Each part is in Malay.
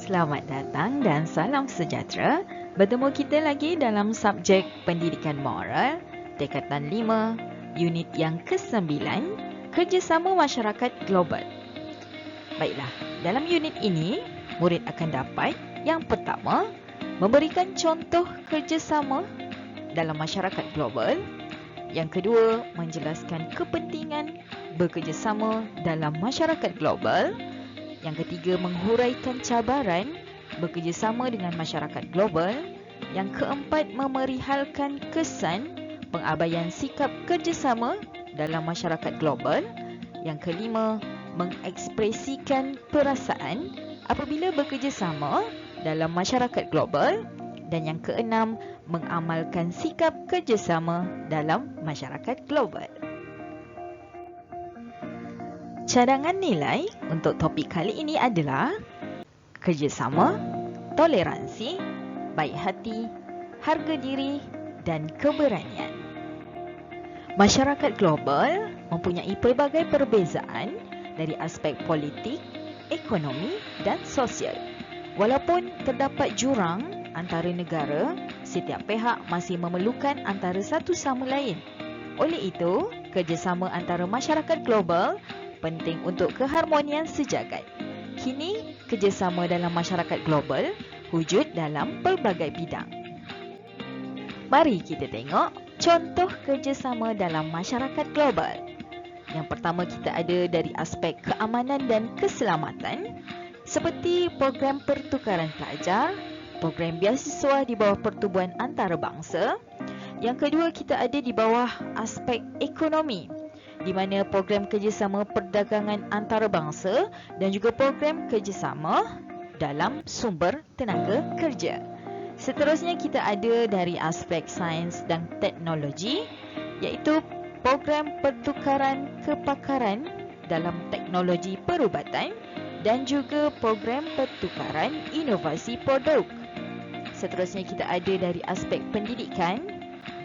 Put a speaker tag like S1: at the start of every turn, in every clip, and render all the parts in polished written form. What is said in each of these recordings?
S1: Selamat datang dan salam sejahtera. Bertemu kita lagi dalam subjek Pendidikan Moral, Tingkatan 5, unit yang ke-9, Kerjasama Masyarakat Global. Baiklah, dalam unit ini, murid akan dapat yang pertama, memberikan contoh kerjasama dalam masyarakat global. Yang kedua, menjelaskan kepentingan bekerjasama dalam masyarakat global. Yang ketiga, menghuraikan cabaran bekerjasama dengan masyarakat global. Yang keempat, memerihalkan kesan pengabaian sikap kerjasama dalam masyarakat global. Yang kelima, mengekspresikan perasaan apabila bekerjasama dalam masyarakat global. Dan yang keenam, mengamalkan sikap kerjasama dalam masyarakat global. Cadangan nilai untuk topik kali ini adalah kerjasama, toleransi, baik hati, harga diri dan keberanian. Masyarakat global mempunyai pelbagai perbezaan dari aspek politik, ekonomi dan sosial. Walaupun terdapat jurang antara negara, setiap pihak masih memerlukan antara satu sama lain. Oleh itu, kerjasama antara masyarakat global penting untuk keharmonian sejagat. Kini, kerjasama dalam masyarakat global wujud dalam pelbagai bidang. Mari kita tengok contoh kerjasama dalam masyarakat global. Yang pertama kita ada dari aspek keamanan dan keselamatan, seperti program pertukaran pelajar, program beasiswa di bawah pertubuhan antarabangsa. Yang kedua kita ada di bawah aspek ekonomi, di mana program kerjasama perdagangan antarabangsa dan juga program kerjasama dalam sumber tenaga kerja. Seterusnya kita ada dari aspek sains dan teknologi, iaitu program pertukaran kepakaran dalam teknologi perubatan dan juga program pertukaran inovasi produk. Seterusnya kita ada dari aspek pendidikan,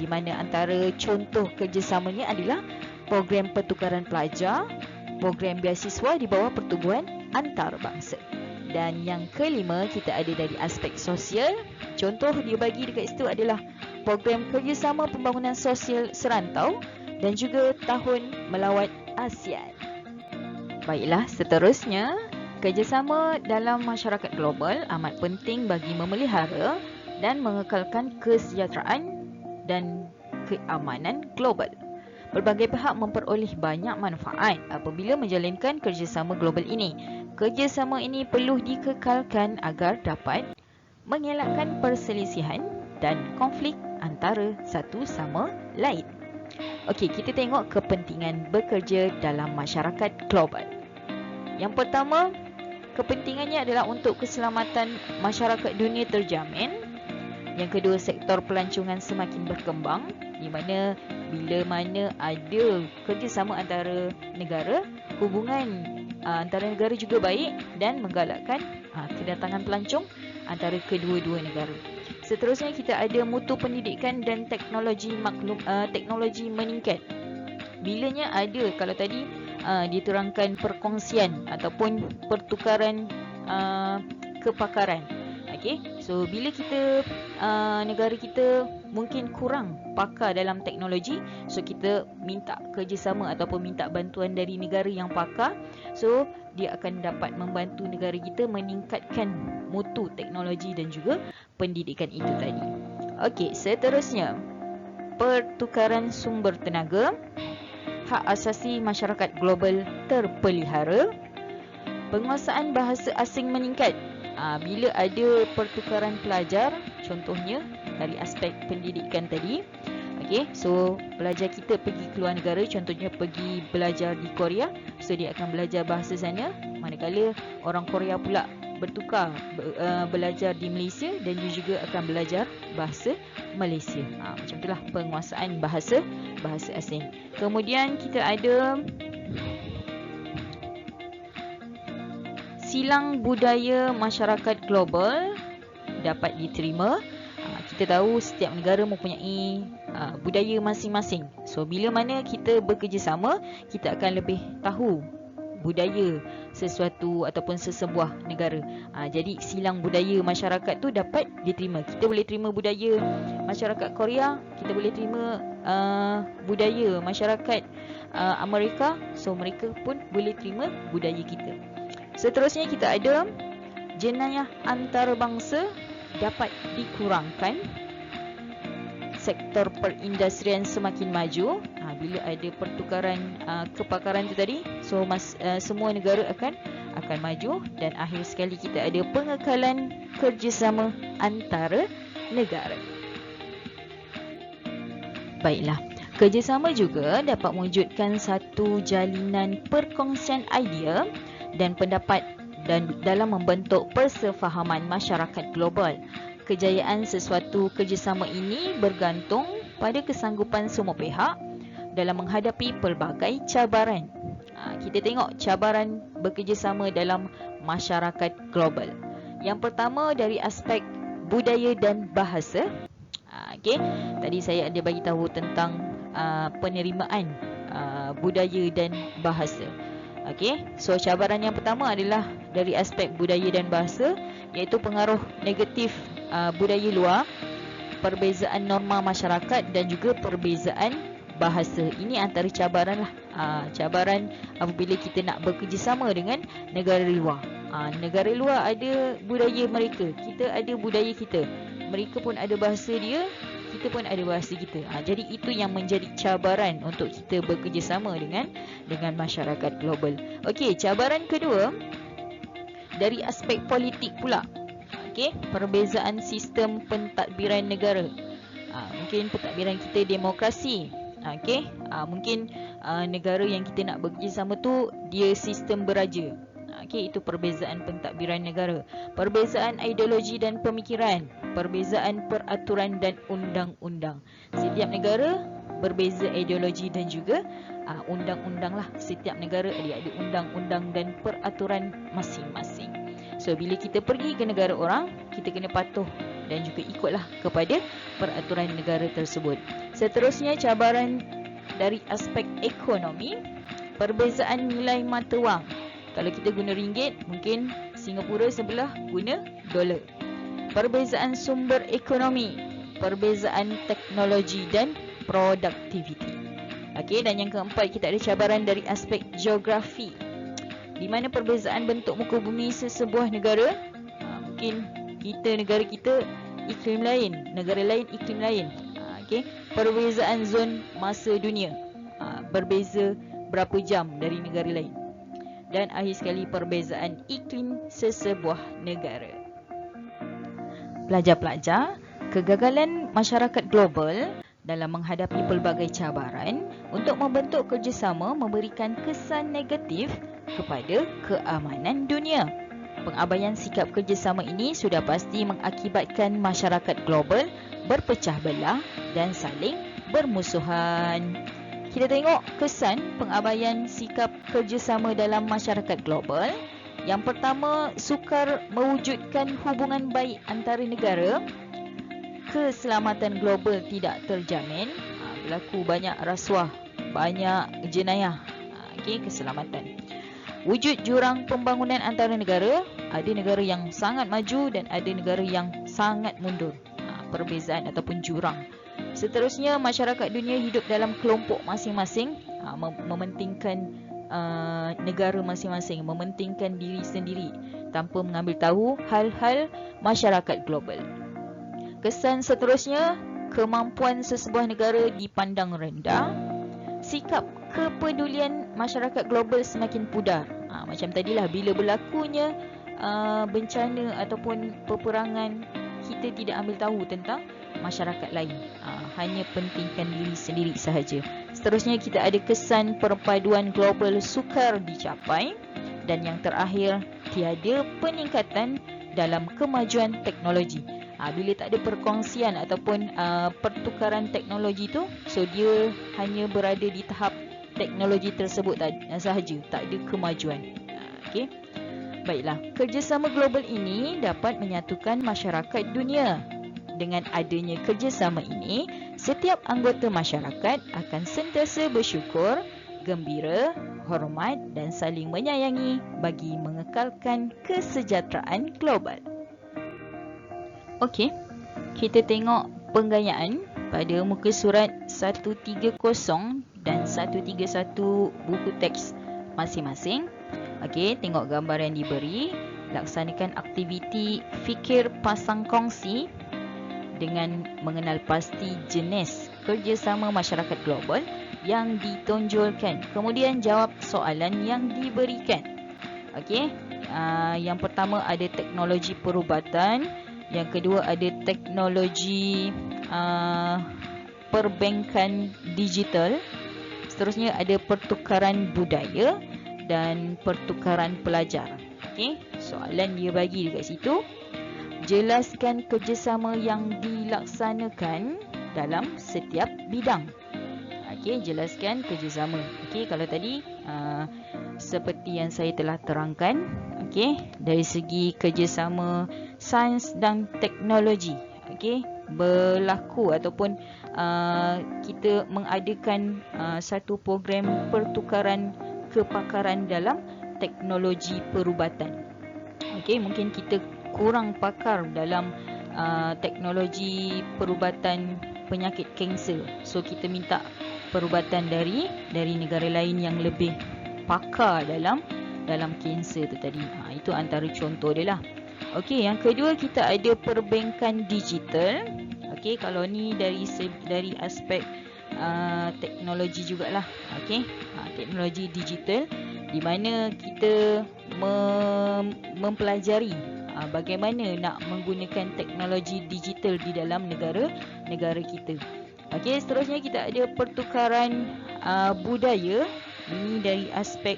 S1: di mana antara contoh kerjasamanya adalah program pertukaran pelajar, program beasiswa di bawah pertubuhan antarabangsa. Dan yang kelima kita ada dari aspek sosial. Contoh dia bagi dekat situ adalah program kerjasama pembangunan sosial serantau dan juga tahun melawat ASEAN. Baiklah, seterusnya kerjasama dalam masyarakat global amat penting bagi memelihara dan mengekalkan kesejahteraan dan keamanan global. Berbagai pihak memperoleh banyak manfaat apabila menjalinkan kerjasama global ini. Kerjasama ini perlu dikekalkan agar dapat mengelakkan perselisihan dan konflik antara satu sama lain. Okey, kita tengok kepentingan bekerja dalam masyarakat global. Yang pertama, kepentingannya adalah untuk keselamatan masyarakat dunia terjamin. Yang kedua, sektor pelancongan semakin berkembang, di mana bila mana ada kerjasama antara negara, hubungan antara negara juga baik dan menggalakkan kedatangan pelancong antara kedua-dua negara. Seterusnya kita ada mutu pendidikan dan teknologi teknologi meningkat. Bilanya ada, kalau tadi diterangkan perkongsian ataupun pertukaran kepakaran. Okay, so bila kita negara kita mungkin kurang pakar dalam teknologi, so kita minta kerjasama ataupun minta bantuan dari negara yang pakar, so dia akan dapat membantu negara kita meningkatkan mutu teknologi dan juga pendidikan itu tadi. Okey, seterusnya pertukaran sumber tenaga, hak asasi masyarakat global terpelihara, penguasaan bahasa asing meningkat. Bila ada pertukaran pelajar, contohnya dari aspek pendidikan tadi, okay, so pelajar kita pergi keluar negara, contohnya pergi belajar di Korea, so dia akan belajar bahasa sana, manakala orang Korea pula bertukar belajar di Malaysia dan dia juga akan belajar bahasa Malaysia. Macam itulah penguasaan bahasa asing. Kemudian kita ada silang budaya masyarakat global dapat diterima. Kita tahu setiap negara mempunyai budaya masing-masing. So bila mana kita bekerjasama, kita akan lebih tahu budaya sesuatu ataupun sesebuah negara. Jadi silang budaya masyarakat tu dapat diterima. Kita boleh terima budaya masyarakat Korea, kita boleh terima budaya masyarakat Amerika, so mereka pun boleh terima budaya kita. Seterusnya kita ada jenayah antarabangsa dapat dikurangkan. Sektor perindustrian semakin maju bila ada pertukaran kepakaran tu tadi, so semua negara akan maju. Dan akhir sekali kita ada pengekalan kerjasama antara negara. Baiklah, kerjasama juga dapat mewujudkan satu jalinan perkongsian idea dan pendapat dan dalam membentuk persefahaman masyarakat global. Kejayaan sesuatu kerjasama ini bergantung pada kesanggupan semua pihak dalam menghadapi pelbagai cabaran. Kita tengok cabaran bekerjasama dalam masyarakat global. Yang pertama dari aspek budaya dan bahasa. Tadi saya ada bagi tahu tentang penerimaan budaya dan bahasa. So cabaran yang pertama adalah dari aspek budaya dan bahasa, iaitu pengaruh negatif budaya luar, perbezaan norma masyarakat dan juga perbezaan bahasa. Ini antara cabaran lah. Cabaran apabila kita nak bekerjasama dengan negara luar. Negara luar ada budaya mereka, kita ada budaya kita. Mereka pun ada bahasa dia, kita pun ada bahasa kita. Jadi itu yang menjadi cabaran untuk kita bekerjasama dengan masyarakat global. Okey, cabaran kedua dari aspek politik pula. Perbezaan sistem pentadbiran negara. Mungkin pentadbiran kita demokrasi. Mungkin negara yang kita nak bekerjasama tu dia sistem beraja. Itu perbezaan pentadbiran negara. Perbezaan ideologi dan pemikiran, perbezaan peraturan dan undang-undang. Setiap negara berbeza ideologi dan juga undang-undang lah. Setiap negara dia ada undang-undang dan peraturan masing-masing. So bila kita pergi ke negara orang, kita kena patuh dan juga ikutlah kepada peraturan negara tersebut. Seterusnya cabaran dari aspek ekonomi, perbezaan nilai mata wang. Kalau kita guna ringgit, mungkin Singapura sebelah guna dolar. Perbezaan sumber ekonomi, perbezaan teknologi dan produktiviti. Dan yang keempat kita ada cabaran dari aspek geografi, di mana perbezaan bentuk muka bumi sesebuah negara. Mungkin negara kita iklim lain, negara lain iklim lain. Perbezaan zon masa dunia, berbeza berapa jam dari negara lain. Dan akhir sekali perbezaan iklim sesebuah negara. Pelajar-pelajar, kegagalan masyarakat global dalam menghadapi pelbagai cabaran untuk membentuk kerjasama memberikan kesan negatif kepada keamanan dunia. Pengabaian sikap kerjasama ini sudah pasti mengakibatkan masyarakat global berpecah belah dan saling bermusuhan. Kita tengok kesan pengabaian sikap kerjasama dalam masyarakat global. Yang pertama, sukar mewujudkan hubungan baik antara negara. Keselamatan global tidak terjamin. Berlaku banyak rasuah, banyak jenayah. Keselamatan. Wujud jurang pembangunan antara negara. Ada negara yang sangat maju dan ada negara yang sangat mundur. Perbezaan ataupun jurang. Seterusnya, masyarakat dunia hidup dalam kelompok masing-masing, mementingkan negara masing-masing, mementingkan diri sendiri tanpa mengambil tahu hal-hal masyarakat global. Kesan seterusnya, kemampuan sesebuah negara dipandang rendah. Sikap kepedulian masyarakat global semakin pudar. Macam tadilah, bila berlakunya bencana ataupun peperangan, kita tidak ambil tahu tentang masyarakat lain, hanya pentingkan diri sendiri sahaja. Seterusnya kita ada kesan perpaduan global sukar dicapai. Dan yang terakhir, tiada peningkatan dalam kemajuan teknologi. Bila tak ada perkongsian ataupun pertukaran teknologi tu, so dia hanya berada di tahap teknologi tersebut sahaja, tak ada kemajuan. Baiklah, kerjasama global ini dapat menyatukan masyarakat dunia. Dengan adanya kerjasama ini, setiap anggota masyarakat akan sentiasa bersyukur, gembira hormat dan saling menyayangi bagi mengekalkan kesejahteraan global. Okey, kita tengok penggayaan pada muka surat 130 dan 131 buku teks masing-masing. Okey, tengok gambar yang diberi. Laksanakan aktiviti fikir pasang kongsi dengan mengenal pasti jenis kerjasama masyarakat global yang ditonjolkan. Kemudian jawab soalan yang diberikan. Okey, yang pertama ada teknologi perubatan, yang kedua ada teknologi perbankan digital, seterusnya ada pertukaran budaya dan pertukaran pelajar. Okey, soalan dia bagi dekat situ. Jelaskan kerjasama yang dilaksanakan dalam setiap bidang. Okey, jelaskan kerjasama. Okey, kalau tadi seperti yang saya telah terangkan, okey, dari segi kerjasama sains dan teknologi, okey, berlaku ataupun kita mengadakan satu program pertukaran kepakaran dalam teknologi perubatan. Okey, mungkin kita kurang pakar dalam teknologi perubatan penyakit kanser. So kita minta perubatan dari negara lain yang lebih pakar dalam kanser tu tadi. Itu antara contoh dia lah. Okey, yang kedua kita ada perbankan digital. Okey, kalau ni dari aspek teknologi jugalah. Okey, teknologi digital di mana kita mempelajari bagaimana nak menggunakan teknologi digital di dalam negara kita. Okey, seterusnya kita ada pertukaran budaya. Ini dari aspek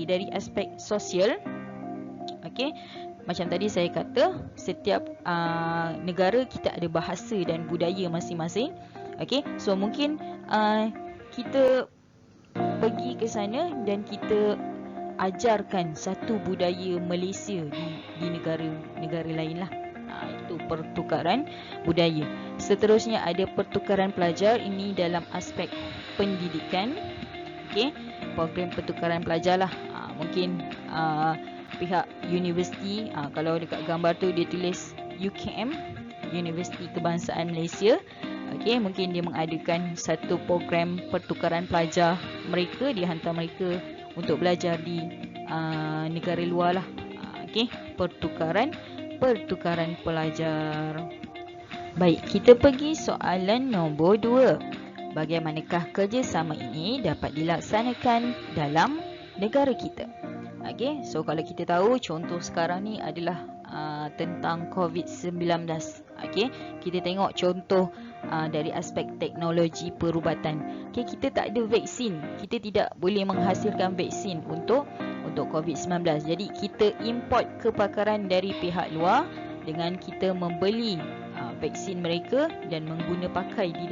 S1: dari aspek sosial. Okey, macam tadi saya kata, setiap negara kita ada bahasa dan budaya masing-masing. Okey, so mungkin kita pergi ke sana dan kita ajarkan satu budaya Malaysia di negara lain lah. Itu pertukaran budaya. Seterusnya ada pertukaran pelajar. Ini dalam aspek pendidikan. Okey, program pertukaran pelajar lah. Mungkin pihak universiti, kalau dekat gambar tu dia tulis UKM, Universiti Kebangsaan Malaysia. Okey, mungkin dia mengadakan satu program pertukaran pelajar mereka, dia hantar mereka untuk belajar di negara luar lah. Okey, pertukaran pelajar. Baik, kita pergi soalan nombor 2. Bagaimanakah kerjasama ini dapat dilaksanakan dalam negara kita? Okey, so kalau kita tahu contoh sekarang ni adalah tentang COVID-19. Okey, kita tengok contoh dari aspek teknologi perubatan. Okey, kita tak ada vaksin. Kita tidak boleh menghasilkan vaksin untuk COVID-19. Jadi kita import kepakaran dari pihak luar dengan kita membeli vaksin mereka dan mengguna pakai di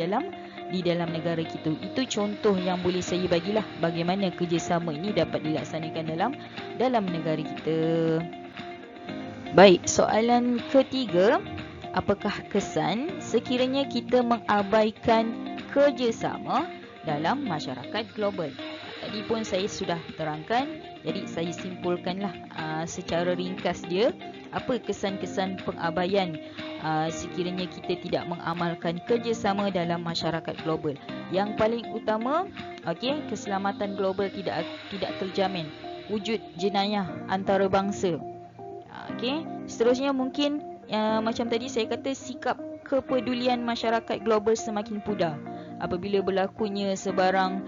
S1: dalam negara kita. Itu contoh yang boleh saya bagilah bagaimana kerjasama ini dapat dilaksanakan dalam negara kita. Baik, soalan ketiga. Apakah kesan sekiranya kita mengabaikan kerjasama dalam masyarakat global? Tadi pun saya sudah terangkan, jadi saya simpulkanlah secara ringkas dia. Apa kesan-kesan pengabaian sekiranya kita tidak mengamalkan kerjasama dalam masyarakat global? Yang paling utama, okey, keselamatan global tidak terjamin. Wujud jenayah antarabangsa. Okey, seterusnya mungkin macam tadi saya kata, sikap kepedulian masyarakat global semakin pudar apabila berlakunya sebarang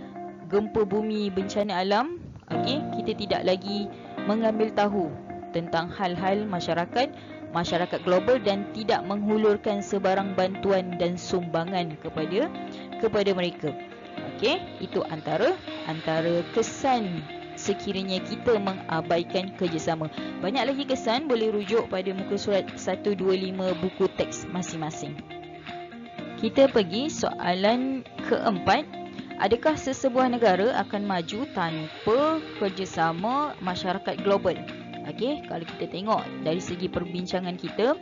S1: gempa bumi, bencana alam. Okey, kita tidak lagi mengambil tahu tentang hal-hal masyarakat global dan tidak menghulurkan sebarang bantuan dan sumbangan kepada mereka. Okey, itu antara kesan sekiranya kita mengabaikan kerjasama. Banyak lagi kesan, boleh rujuk pada muka surat 125 buku teks masing-masing. Kita pergi soalan keempat. Adakah sesebuah negara akan maju tanpa kerjasama masyarakat global? Okey, kalau kita tengok dari segi perbincangan kita,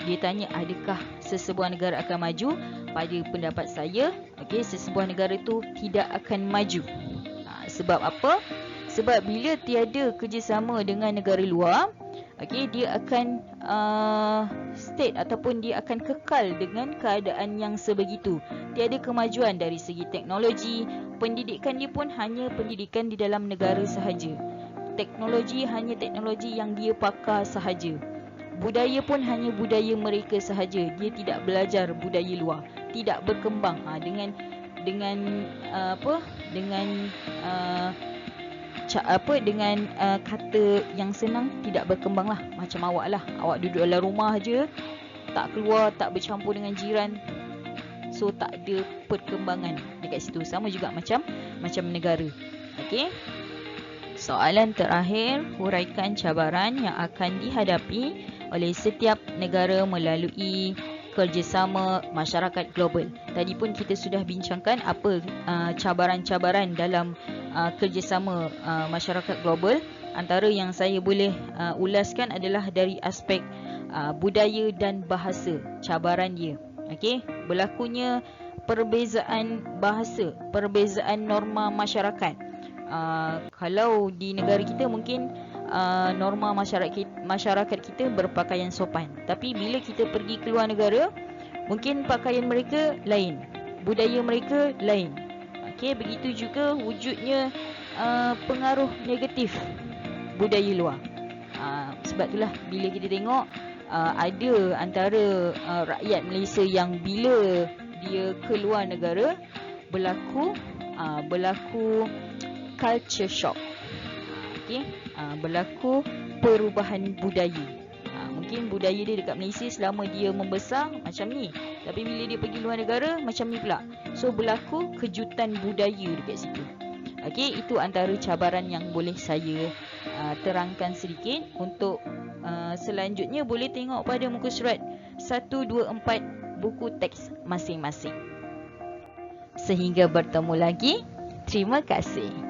S1: dia tanya adakah sesebuah negara akan maju. Pada pendapat saya, sesebuah negara itu tidak akan maju. Sebab apa? Sebab bila tiada kerjasama dengan negara luar, dia akan state ataupun dia akan kekal dengan keadaan yang sebegitu. Tiada kemajuan dari segi teknologi. Pendidikan dia pun hanya pendidikan di dalam negara sahaja. Teknologi hanya teknologi yang dia pakar sahaja. Budaya pun hanya budaya mereka sahaja. Dia tidak belajar budaya luar, tidak berkembang dengan kata yang senang, tidak berkembang lah. Macam awak lah, awak duduk dalam rumah je, tak keluar, tak bercampur dengan jiran, so tak ada perkembangan dekat situ. Sama juga macam negara. Soalan terakhir, huraikan cabaran yang akan dihadapi oleh setiap negara melalui kerjasama masyarakat global. Tadi pun kita sudah bincangkan apa cabaran-cabaran dalam kerjasama masyarakat global. Antara yang saya boleh ulaskan adalah dari aspek budaya dan bahasa, cabaran dia. Berlakunya perbezaan bahasa, perbezaan norma masyarakat. Kalau di negara kita mungkin norma masyarakat kita berpakaian sopan, tapi bila kita pergi keluar negara, mungkin pakaian mereka lain, budaya mereka lain. Begitu juga wujudnya pengaruh negatif budaya luar. Sebab itulah bila kita tengok ada antara rakyat Malaysia yang bila dia keluar negara berlaku culture shock. Berlaku perubahan budaya. Mungkin budaya dia dekat Malaysia selama dia membesar macam ni, tapi bila dia pergi luar negara macam ni pula. So berlaku kejutan budaya dekat situ. Itu antara cabaran yang boleh saya terangkan sedikit. Untuk selanjutnya boleh tengok pada muka surat 124 buku teks masing-masing. Sehingga bertemu lagi, terima kasih.